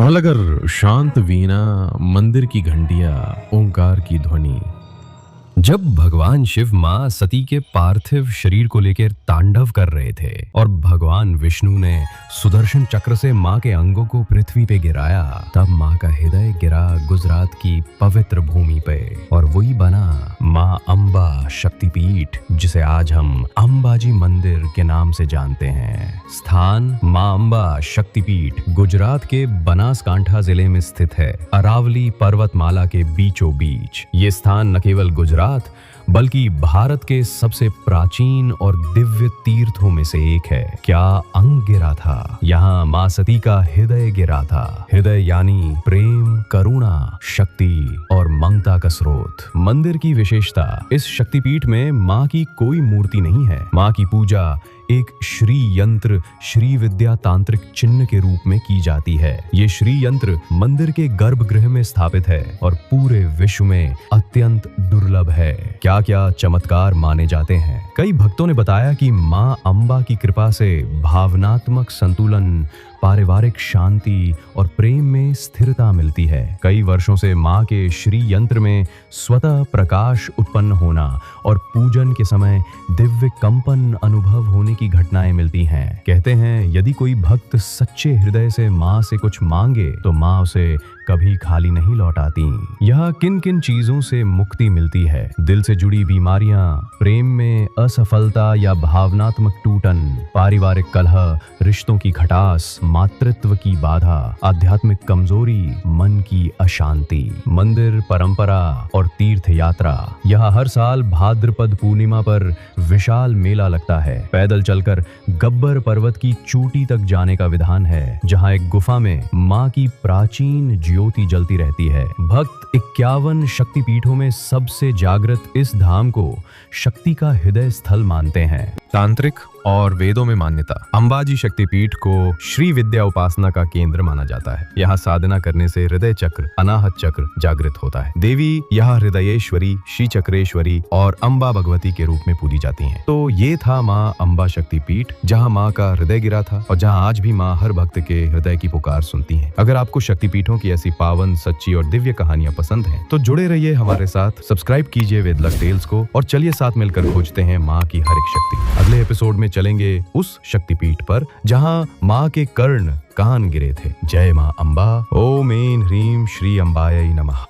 और अगर शांत वीणा, मंदिर की घंटियां, ओंकार की ध्वनि। जब भगवान शिव मां सती के पार्थिव शरीर को लेकर तांडव कर रहे थे और भगवान विष्णु ने सुदर्शन चक्र से मां के अंगों को पृथ्वी पे गिराया, तब मां का हृदय गिरा गुजरात की पवित्र भूमि पे और वही बना मां अंबा शक्तिपीठ, जिसे आज हम अंबाजी मंदिर के नाम से जानते हैं। स्थान मां अंबा शक्तिपीठ गुजरात के बनासकांठा जिले में स्थित है, अरावली पर्वतमाला के बीचों बीच। ये स्थान न केवल गुजरात बल्कि भारत के सबसे प्राचीन और दिव्य तीर्थों में से एक है। क्या अंग गिरा था? यहाँ मां सती का हृदय गिरा था। हृदय यानी प्रेम, करुणा, शक्ति और ममता का स्रोत। मंदिर की विशेषता, इस शक्तिपीठ में मां की कोई मूर्ति नहीं है। मां की पूजा एक श्री यंत्र, श्री विद्या तांत्रिक चिन्ह के रूप में की जाती है। ये श्री यंत्र मंदिर के गर्भगृह में स्थापित है और पूरे विश्व में अत्यंत दुर्लभ है। क्या क्या चमत्कार माने जाते हैं? कई भक्तों ने बताया कि मां अंबा की कृपा से भावनात्मक संतुलन, पारिवारिक शांति और प्रेम में स्थिरता मिलती है। कई वर्षों से मां के श्री यंत्र में स्वतः प्रकाश उत्पन्न होना और पूजन के समय दिव्य कंपन अनुभव होने की घटनाएं मिलती हैं। कहते हैं यदि कोई भक्त सच्चे हृदय से मां से कुछ मांगे तो मां उसे कभी खाली नहीं लौटाती। यह किन किन चीजों से मुक्ति मिलती है? दिल से जुड़ी बीमारियां, प्रेम में असफलता या भावनात्मक टूटन, पारिवारिक कलह, रिश्तों की खटास, मातृत्व की बाधा, आध्यात्मिक कमजोरी, मन की अशांति। मंदिर, परंपरा और तीर्थ यात्रा। यहाँ हर साल भाद्रपद पूर्णिमा पर विशाल मेला लगता है। पैदल चलकर गब्बर पर्वत की चोटी तक जाने का विधान है, जहाँ एक गुफा में मां की प्राचीन ज्योति जलती रहती है। भक्त 51 शक्तिपीठों में सबसे जागृत इस धाम को शक्ति का हृदय स्थल मानते हैं। तांत्रिक और वेदों में मान्यता, अंबाजी शक्तिपीठ को श्री विद्या उपासना का केंद्र माना जाता है। यहाँ साधना करने से हृदय चक्र, अनाहत चक्र जागृत होता है। देवी यहाँ हृदयेश्वरी, श्री चक्रेश्वरी और अंबा भगवती के रूप में पूजी जाती हैं। तो ये था माँ अंबा शक्तिपीठ, जहाँ माँ का हृदय गिरा था और जहाँ आज भी माँ हर भक्त के हृदय की पुकार सुनती है। अगर आपको शक्तिपीठों की ऐसी पावन, सच्ची और दिव्य कहानियां पसंद है तो जुड़े रहिए हमारे साथ। सब्सक्राइब कीजिए वेदलक टेल्स को और चलिए साथ मिलकर खोजते हैं माँ की हर एक शक्ति। अगले एपिसोड में चलेंगे उस शक्तिपीठ पर जहां मां के कर्ण कान गिरे थे। जय मां अंबा। ओम ऐं ह्रीं श्री अंबायै नमः।